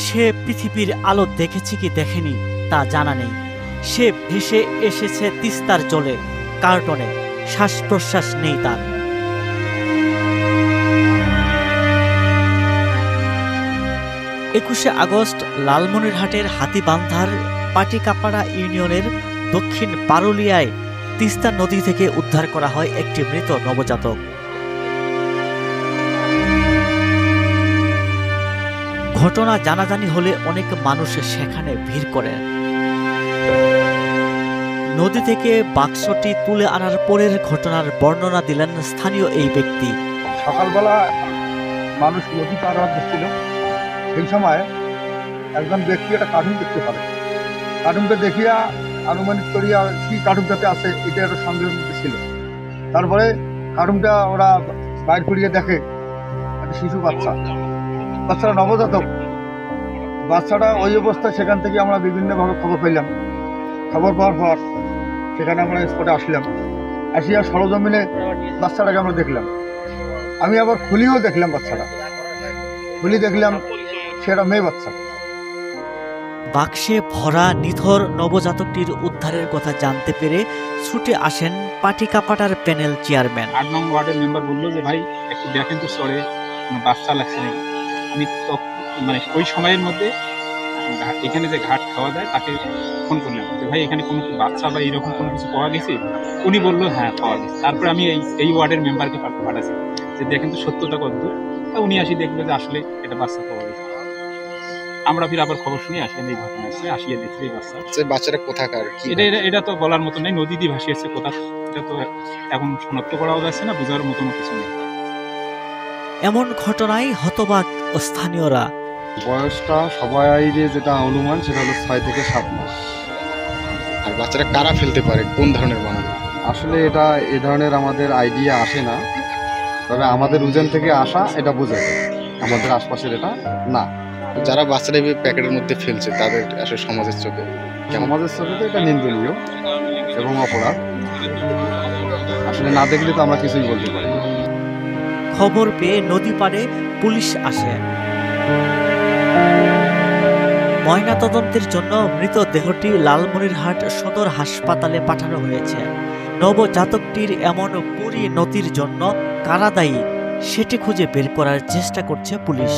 সে পৃথিবীর আলো দেখেছে কি দেখেনি তা জানা নেই। সে ভেসে এসেছে তিস্তার জলে, কার্টনে, শ্বাস প্রশ্বাস নেই তার। 21শে আগস্ট লালমনিরহাটের হাতীবান্ধার পাটিকাপাড়া ইউনিয়নের দক্ষিণ পারুলিয়ায় তিস্তা নদী থেকে উদ্ধার করা হয় একটি মৃত নবজাতক। ঘটনা জানাজানি হলে অনেক মানুষ সেখানে ভিড় করেন। নদী থেকে বাক্সটি তুলে আনার পরের ঘটনার বর্ণনা দিলেন স্থানীয় এই ব্যক্তি। সকালবেলা মানুষ নদী পার হচ্ছিল, সেই সময় একজন ব্যক্তি একটা কার্টুন দেখতে পারে। কার্টুনটা দেখিয়া আনুমানিক করিয়া কি কার্টুনটাতে আছে এটা একটা সন্দেহের মধ্যে ছিল। তারপরে কার্টুনটা ওরা বাইর করিয়ে দেখে একটা শিশু বাচ্চাটা নবজাতক। বাচ্চাটা ওই অবস্থায় সেখান থেকে আমরা বিভিন্নভাবে খবর পেলাম। খবর পাওয়ার পর সেখানে আমরা স্পটে আসলাম। আসিয়া সরজমিনে বাচ্চাটাকে আমরা দেখলাম। আমি আবার খুলিও দেখলাম, বাচ্চাটা খুলি দেখলাম সেটা মেয়ে বাচ্চা। বাক্সে ভরা নিথর নবজাতকটির উদ্ধারের কথা জানতে পেরে ছুটে আসেন পাটিকাপাটার প্যানেল চেয়ারম্যান। 8 নং ওয়ার্ডের মেম্বার বললো যে ভাই একটু দেখেন তো চরে বাচ্চা লাগছে নাকি। আমি তো ওই সময়ের মধ্যে এখানে যে ঘাট খাওয়া যায় তাকে ফোন করলাম যে ভাই এখানে কোনো বাচ্চা বা এইরকম কোনো কিছু পাওয়া গেছে। উনি বললো হ্যাঁ পাওয়া গেছে। তারপরে আমি এই ওয়ার্ডের মেম্বারকে পাঠাচ্ছি যে দেখেন তো সত্যতা কতদূর। উনি আসি দেখলো যে আসলে এটা বাচ্চা পাওয়া গেছে। আমরা ফির আবার খবর শুনে আসলেন এই ঘটনা আসছে, আসিয়ে দেখছি এই বাচ্চাটা কোথাকার। এটা তো বলার মতো নেই, নদী দিয়ে ভাসিয়েছে কোথা, এটা তো এখন শনাক্ত করাও যাচ্ছে না, বোঝার মতন কিছু নেই। এমন ঘটনায় হতবাক স্থানীয়রা। বয়সটা সবাই যেটা অনুমান সেটা হলো 6 থেকে 7 মাস। আর বাচ্চাটা কারা ফেলতে পারে, কোন ধরনের মানুষ? আসলে এটা এ ধরনের আমাদের আইডিয়া আসে না, তবে আমাদের উজান থেকে আসা এটা বোঝা যায়, আমাদের আশপাশের এটা না। যারা বাচ্চাটা প্যাকেটের মধ্যে ফেলছে তাদের আসলে সমাজের চোখে তো এটা নিন্দনীয় এবং অপরাধ। আসলে না দেখলে তো আমরা কিছুই বলতে পারি। খবর পেয়ে নদী পাড়ে পুলিশ আসে। ময়নাতদন্তের জন্য মৃতদেহটি লালমনিরহাট সদর হাসপাতালে পাঠানো হয়েছে। নবজাতকটির এমন পরিণতির জন্য কারা দায়ী সেটি খুঁজে বের করার চেষ্টা করছে পুলিশ।